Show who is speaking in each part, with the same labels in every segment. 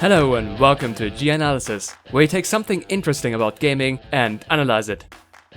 Speaker 1: Hello and welcome to G-Analysis, where we take something interesting about gaming and analyze it.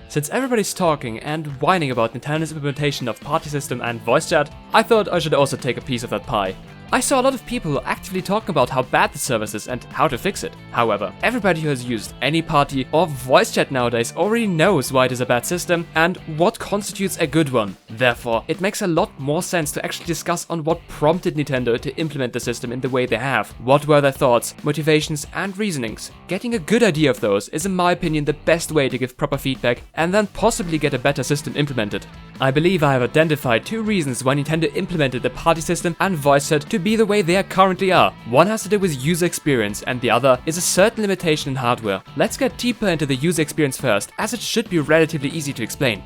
Speaker 1: Since everybody's talking and whining about Nintendo's implementation of party system and voice chat, I thought I should also take a piece of that pie. I saw a lot of people actively talking about how bad the service is and how to fix it. However, everybody who has used any party or voice chat nowadays already knows why it is a bad system and what constitutes a good one. Therefore, it makes a lot more sense to actually discuss on what prompted Nintendo to implement the system in the way they have. What were their thoughts, motivations and reasonings? Getting a good idea of those is in my opinion the best way to give proper feedback and then possibly get a better system implemented. I believe I have identified two reasons why Nintendo implemented the party system and voice chat to be the way they currently are. One has to do with user experience and the other is a certain limitation in hardware. Let's get deeper into the user experience first, as it should be relatively easy to explain.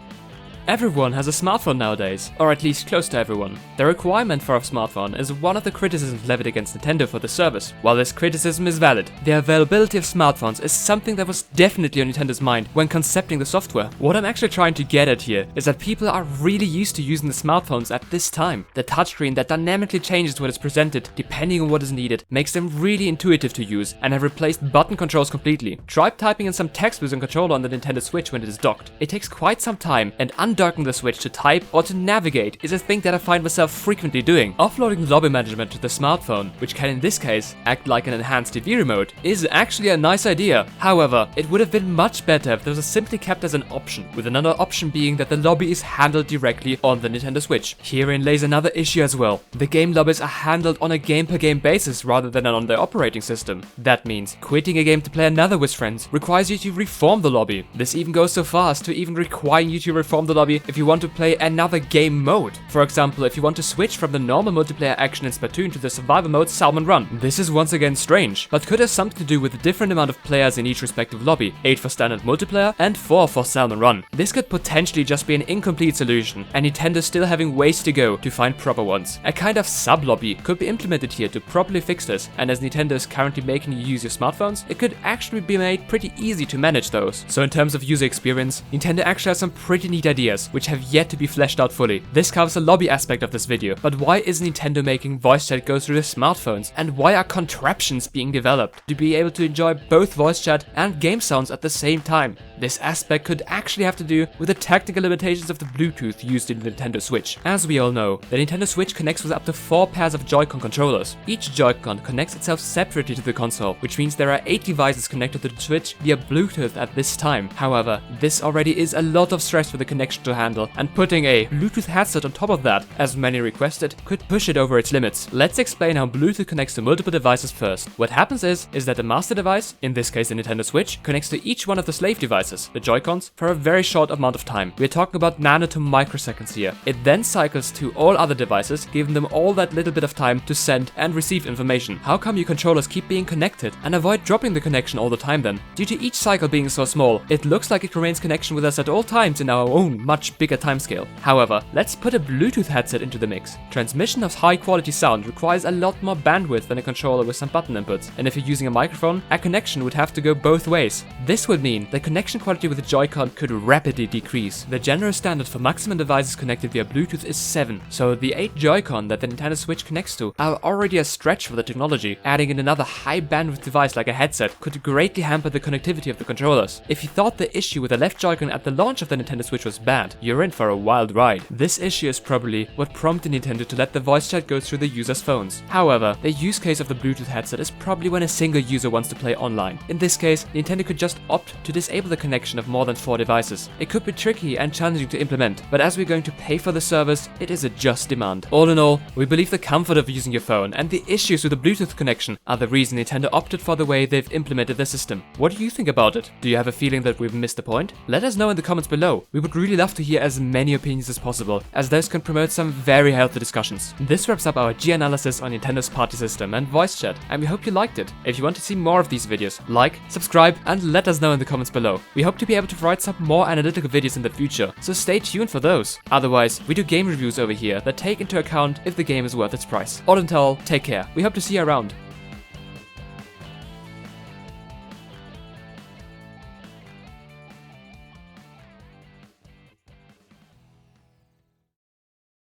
Speaker 1: Everyone has a smartphone nowadays, or at least close to everyone. The requirement for a smartphone is one of the criticisms levied against Nintendo for the service. While this criticism is valid, the availability of smartphones is something that was definitely on Nintendo's mind when concepting the software. What I'm actually trying to get at here is that people are really used to using the smartphones at this time. The touchscreen that dynamically changes what is presented depending on what is needed makes them really intuitive to use and have replaced button controls completely. Try typing in some text with a controller on the Nintendo Switch when it is docked. It takes quite some time, and undocking the Switch to type or to navigate is a thing that I find myself frequently doing. Offloading lobby management to the smartphone, which can in this case act like an enhanced TV remote, is actually a nice idea. However, it would have been much better if this was simply kept as an option, with another option being that the lobby is handled directly on the Nintendo Switch. Herein lays another issue as well. The game lobbies are handled on a game-per-game basis rather than on the operating system. That means quitting a game to play another with friends requires you to reform the lobby. This even goes so far as to even requiring you to reform the lobby if you want to play another game mode. For example, if you want to switch from the normal multiplayer action in Splatoon to the survival mode Salmon Run. This is once again strange, but could have something to do with the different amount of players in each respective lobby, 8 for standard multiplayer and 4 for Salmon Run. This could potentially just be an incomplete solution, and Nintendo still having ways to go to find proper ones. A kind of sub-lobby could be implemented here to properly fix this, and as Nintendo is currently making you use your smartphones, it could actually be made pretty easy to manage those. So in terms of user experience, Nintendo actually has some pretty neat ideas, which have yet to be fleshed out fully. This covers the lobby aspect of this video, but why is Nintendo making voice chat go through the smartphones, and why are contraptions being developed to be able to enjoy both voice chat and game sounds at the same time? This aspect could actually have to do with the technical limitations of the Bluetooth used in the Nintendo Switch. As we all know, the Nintendo Switch connects with up to 4 pairs of Joy-Con controllers. Each Joy-Con connects itself separately to the console, which means there are 8 devices connected to the Switch via Bluetooth at this time. However, this already is a lot of stress for the connection to handle, and putting a Bluetooth headset on top of that, as many requested, could push it over its limits. Let's explain how Bluetooth connects to multiple devices first. What happens is that the master device, in this case the Nintendo Switch, connects to each one of the slave devices, the Joy-Cons, for a very short amount of time. We're talking about nano to microseconds here. It then cycles to all other devices, giving them all that little bit of time to send and receive information. How come your controllers keep being connected and avoid dropping the connection all the time then? Due to each cycle being so small, it looks like it remains connection with us at all times in our own much bigger timescale. However, let's put a Bluetooth headset into the mix. Transmission of high quality sound requires a lot more bandwidth than a controller with some button inputs, and if you're using a microphone, a connection would have to go both ways. This would mean the connection quality with the Joy-Con could rapidly decrease. The general standard for maximum devices connected via Bluetooth is 7, so the 8 Joy-Con that the Nintendo Switch connects to are already a stretch for the technology. Adding in another high bandwidth device like a headset could greatly hamper the connectivity of the controllers. If you thought the issue with the left Joy-Con at the launch of the Nintendo Switch was bad, you're in for a wild ride. This issue is probably what prompted Nintendo to let the voice chat go through the user's phones. However, the use case of the Bluetooth headset is probably when a single user wants to play online. In this case, Nintendo could just opt to disable the connection of more than 4 devices. It could be tricky and challenging to implement, but as we're going to pay for the service, it is a just demand. All in all, we believe the comfort of using your phone and the issues with the Bluetooth connection are the reason Nintendo opted for the way they've implemented the system. What do you think about it? Do you have a feeling that we've missed the point? Let us know in the comments below. We would really love to hear as many opinions as possible, as those can promote some very healthy discussions. This wraps up our G-Analysis on Nintendo's party system and voice chat, and we hope you liked it. If you want to see more of these videos, like, subscribe, and let us know in the comments below. We hope to be able to provide some more analytical videos in the future, so stay tuned for those. Otherwise, we do game reviews over here that take into account if the game is worth its price. All in all, take care. We hope to see you around.